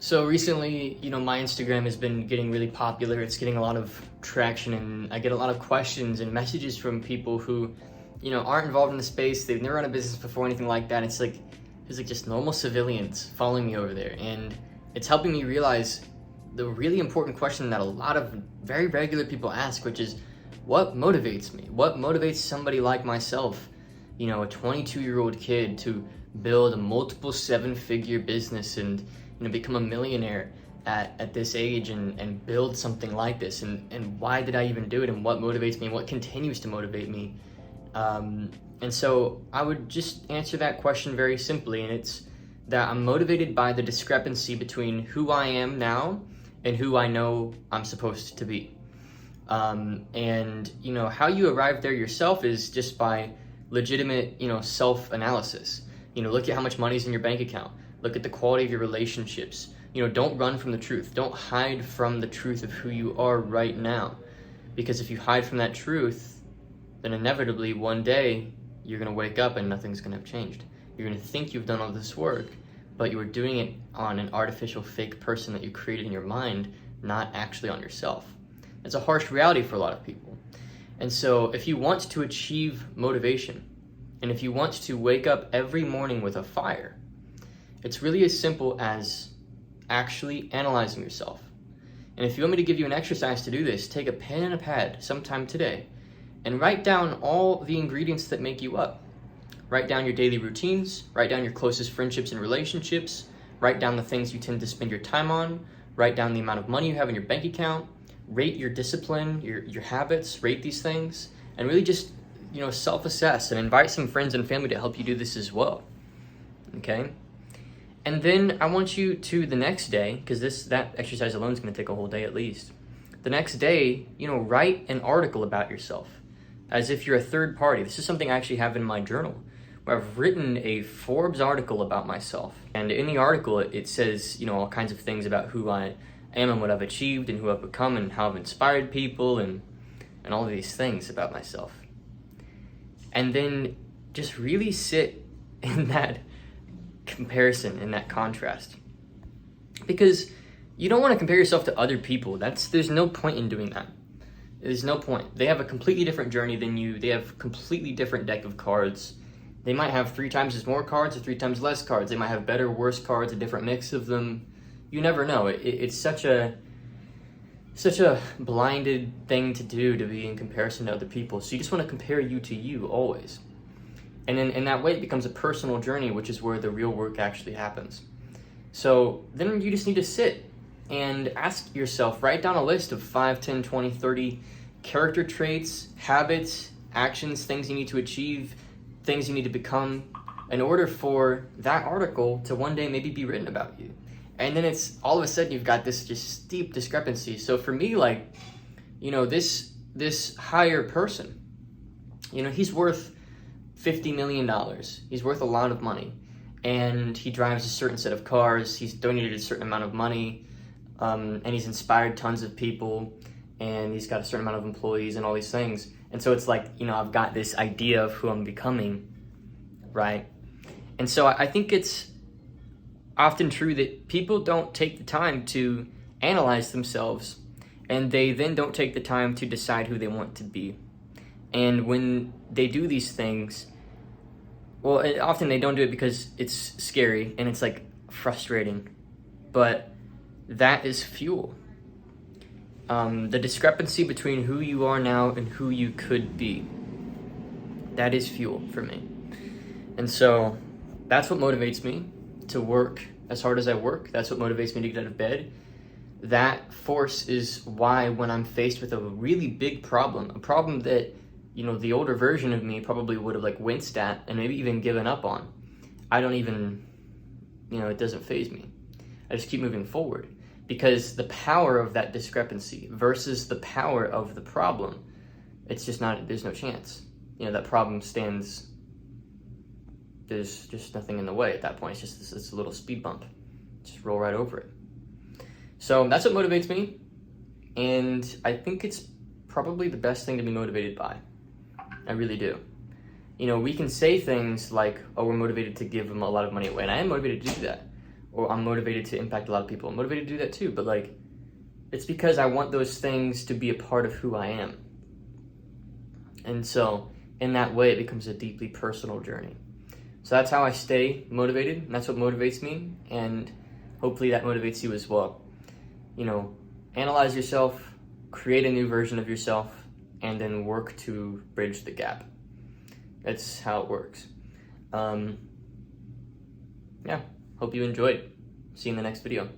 So recently, my Instagram has been getting really popular. It's getting a lot of traction, and I get a lot of questions and messages from people who, aren't involved in the space. They've never run a business before, anything like that. It's like just normal civilians following me over there, and it's helping me realize the really important question that a lot of very regular people ask, which is, what motivates me? What motivates somebody like myself, a 22-year-old kid, to build a multiple seven-figure business and become a millionaire at this age and build something like this, and why did I even do it, and what motivates me and what continues to motivate me? And so I would just answer that question very simply, and it's that I'm motivated by the discrepancy between who I am now and who I know I'm supposed to be. And how you arrive there yourself is just by legitimate self-analysis. Look at how much money's in your bank account. Look at the quality of your relationships. Don't run from the truth. Don't hide from the truth of who you are right now. Because if you hide from that truth, then inevitably one day you're going to wake up and nothing's going to have changed. You're going to think you've done all this work, but you were doing it on an artificial fake person that you created in your mind, not actually on yourself. It's a harsh reality for a lot of people. And so if you want to achieve motivation, and if you want to wake up every morning with a fire, it's really as simple as actually analyzing yourself. And if you want me to give you an exercise to do this, take a pen and a pad sometime today and write down all the ingredients that make you up. Write down your daily routines, write down your closest friendships and relationships, write down the things you tend to spend your time on, write down the amount of money you have in your bank account, rate your discipline, your habits, rate these things, and really just, self-assess, and invite some friends and family to help you do this as well. Okay? And then I want you to, the next day, because that exercise alone is going to take a whole day at least. The next day, write an article about yourself as if you're a third party. This is something I actually have in my journal, where I've written a Forbes article about myself. And in the article, it says, all kinds of things about who I am and what I've achieved and who I've become and how I've inspired people and all of these things about myself. And then just really sit in that comparison, in that contrast. Because you don't want to compare yourself to other people. There's no point in doing that. There's no point. They have a completely different journey than you. They have a completely different deck of cards. They might have 3 times as more cards or 3 times less cards. They might have better or worse cards, a different mix of them. You never know. It's such a blinded thing to do, to be in comparison to other people. So you just want to compare you to you always. And in that way, it becomes a personal journey, which is where the real work actually happens. So then you just need to sit and ask yourself, write down a list of 5, 10, 20, 30 character traits, habits, actions, things you need to achieve, things you need to become in order for that article to one day maybe be written about you. And then it's all of a sudden you've got this just steep discrepancy. So for me, this higher person, he's worth $50 million. He's worth a lot of money. And he drives a certain set of cars. He's donated a certain amount of money. And he's inspired tons of people. And he's got a certain amount of employees and all these things. And so it's like, I've got this idea of who I'm becoming, right? And so I think it's often true that people don't take the time to analyze themselves, and they then don't take the time to decide who they want to be. And when they do these things, often they don't do it because it's scary and it's frustrating, but that is fuel. The discrepancy between who you are now and who you could be, that is fuel for me. And so that's what motivates me to work as hard as I work. That's what motivates me to get out of bed. That force is why when I'm faced with a really big problem, a problem that, the older version of me probably would have winced at and maybe even given up on, I don't even, it doesn't faze me. I just keep moving forward, because the power of that discrepancy versus the power of the problem, it's just not, there's no chance. That problem stands, there's just nothing in the way at that point. It's just this little speed bump. Just roll right over it. So that's what motivates me. And I think it's probably the best thing to be motivated by. I really do. We can say things like, oh, we're motivated to give them a lot of money away. And I am motivated to do that. or I'm motivated to impact a lot of people. I'm motivated to do that too, but like, it's because I want those things to be a part of who I am. And so in that way, it becomes a deeply personal journey. So that's how I stay motivated, and that's what motivates me, and hopefully that motivates you as well. You know, analyze yourself, create a new version of yourself, and then work to bridge the gap. That's how it works. Yeah, hope you enjoyed. See you in the next video.